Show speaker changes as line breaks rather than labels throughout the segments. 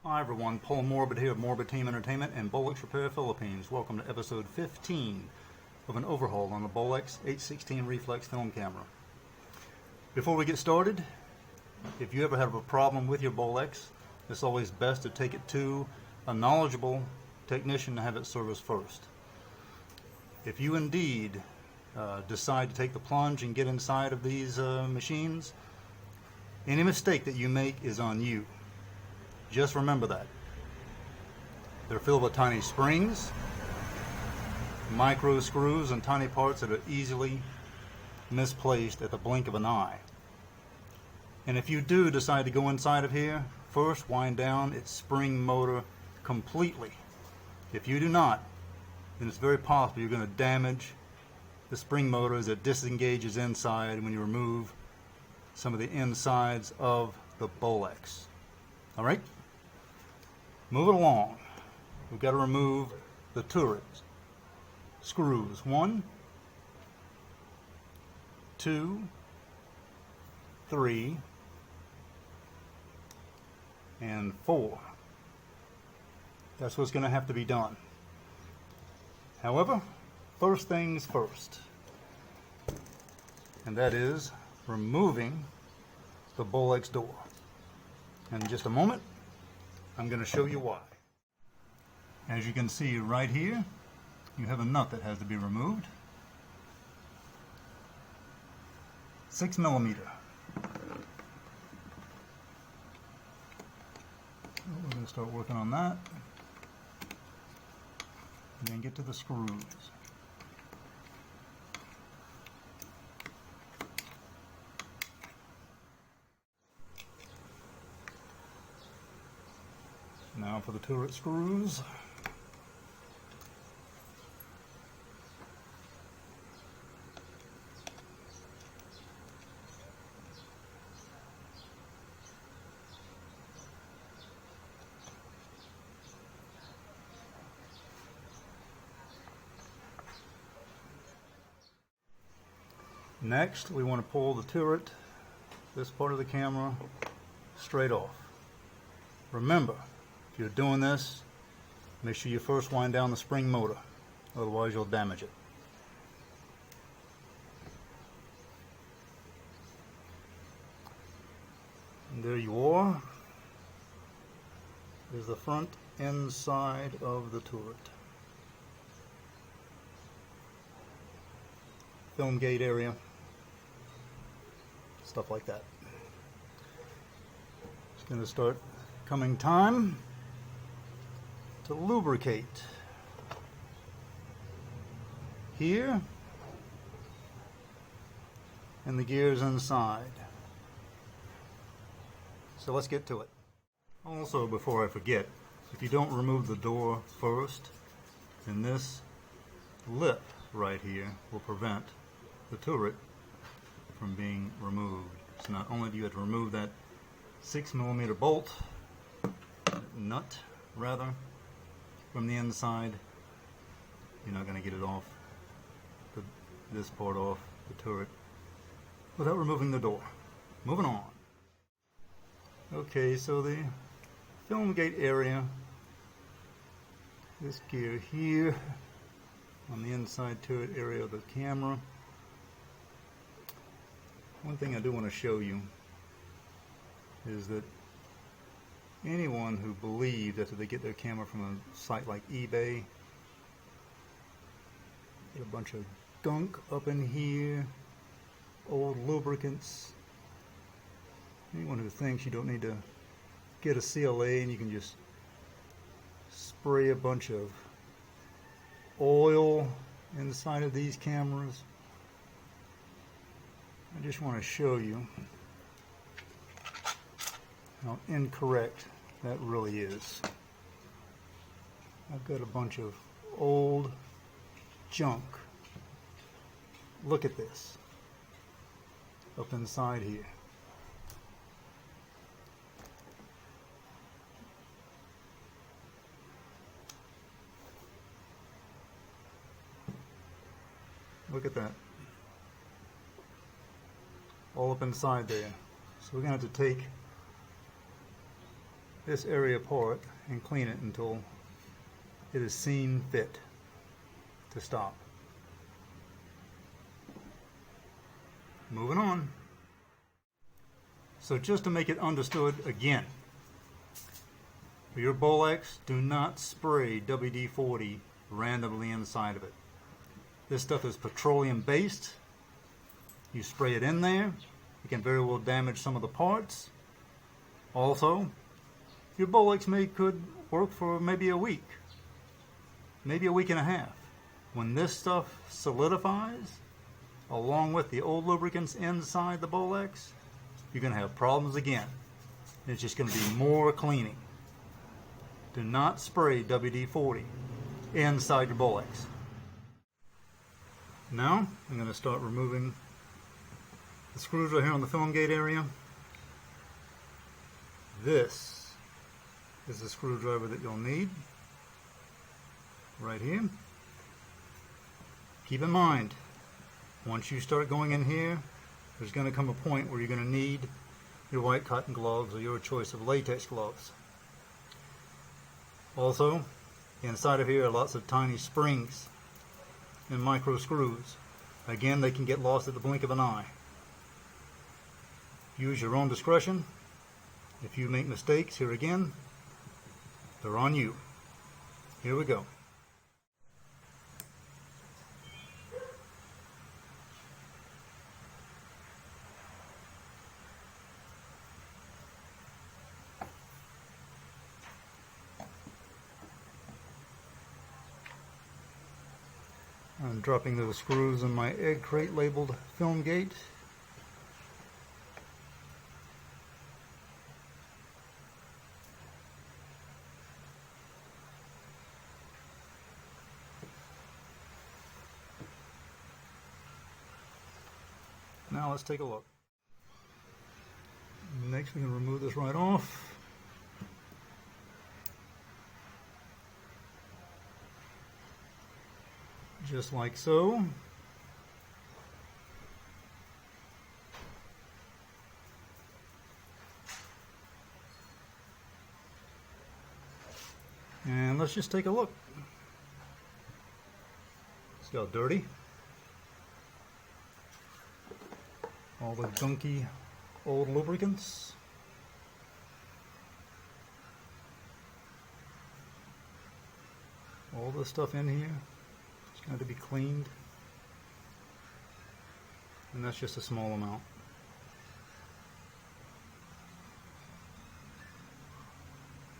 Hi everyone, Paul Morbid here of Morbid Team Entertainment and Bolex Repair Philippines. Welcome to episode 15 of an overhaul on the Bolex H-16 Reflex film camera. Before we get started, if you ever have a problem with your Bolex, it's always best to take it to a knowledgeable technician to have it serviced first. If you indeed decide to take the plunge and get inside of these machines, any mistake that you make is on you. Just remember that. They're filled with tiny springs, micro screws, and tiny parts that are easily misplaced at the blink of an eye. And if you do decide to go inside of here, first wind down its spring motor completely. If you do not, then it's very possible you're going to damage the spring motor as it disengages inside when you remove some of the insides of the Bolex. All right? Moving along, we've got to remove the turret screws. 1, 2, 3, and 4. That's what's going to have to be done. However, first things first, and that is removing the Bolex door. In just a moment, I'm going to show you why. As you can see right here, you have a nut that has to be removed. 6mm. We're going to start working on that. And then get to the screws. Now for the turret screws. Next, we want to pull the turret, this part of the camera, straight off. Remember, if you're doing this, make sure you first wind down the spring motor, otherwise you'll damage it. And there you are. There's the front inside of the turret. Film gate area, stuff like that. It's going to start coming time to lubricate here and the gears inside. So let's get to it. Also, before I forget, if you don't remove the door first, then this lip right here will prevent the turret from being removed. So not only do you have to remove that 6mm bolt, nut rather, from the inside, you're not going to get it off, this part off the turret, without removing the door. Moving on. Okay, so the film gate area, this gear here, on the inside turret area of the camera. One thing I do want to show you is that anyone who believes that if they get their camera from a site like eBay, get a bunch of gunk up in here, old lubricants, anyone who thinks you don't need to get a CLA and you can just spray a bunch of oil inside of these cameras, I just want to show you how incorrect that really is. I've got a bunch of old junk. Look at this up inside here. Look at that. All up inside there. So we're going to have to take this area apart and clean it until it is seen fit to stop. Moving on. So just to make it understood again, for your Bolex, do not spray WD-40 randomly inside of it. This stuff is petroleum based. You spray it in there, it can very well damage some of the parts. Also, your Bolex could work for maybe a week, maybe a week and a half. When this stuff solidifies, along with the old lubricants inside the Bolex, you're going to have problems again. It's just going to be more cleaning. Do not spray WD-40 inside your Bolex. Now, I'm going to start removing the screws right here on the film gate area. This is the screwdriver that you'll need right here. Keep in mind, once you start going in here, there's going to come a point where you're going to need your white cotton gloves or your choice of latex gloves. Also, inside of here are lots of tiny springs and micro screws. Again, they can get lost at the blink of an eye. Use your own discretion. If you make mistakes, here again, they're on you. Here we go. I'm dropping those screws in my egg crate labeled film gate. Now let's take a look. Next we can remove this right off. Just like so. And let's just take a look. See how dirty? All the gunky old lubricants. All the stuff in here. It's going to be cleaned, and that's just a small amount.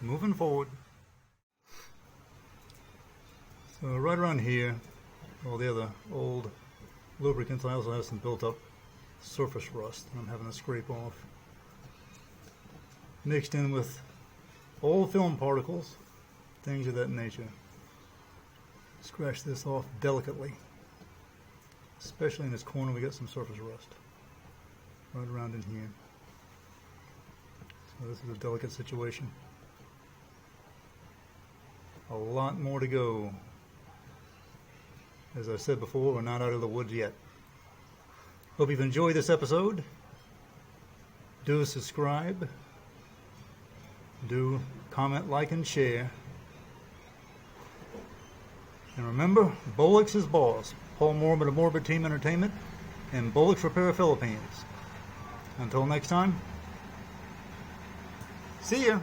Moving forward, so right around here, all the other old lubricants, I also have some built up surface rust I'm having to scrape off, mixed in with old film particles, things of that nature. Scratch this off delicately, especially in this corner. We got some surface rust right around in here, so this is a delicate situation. A lot more to go. As I said before, we're not out of the woods yet. Hope you've enjoyed this episode. Do subscribe, do comment, like, and share. And remember, Bolex is boss. Paul Morbid of Morbid Team Entertainment and Bolex Repair Philippines. Until next time, see ya!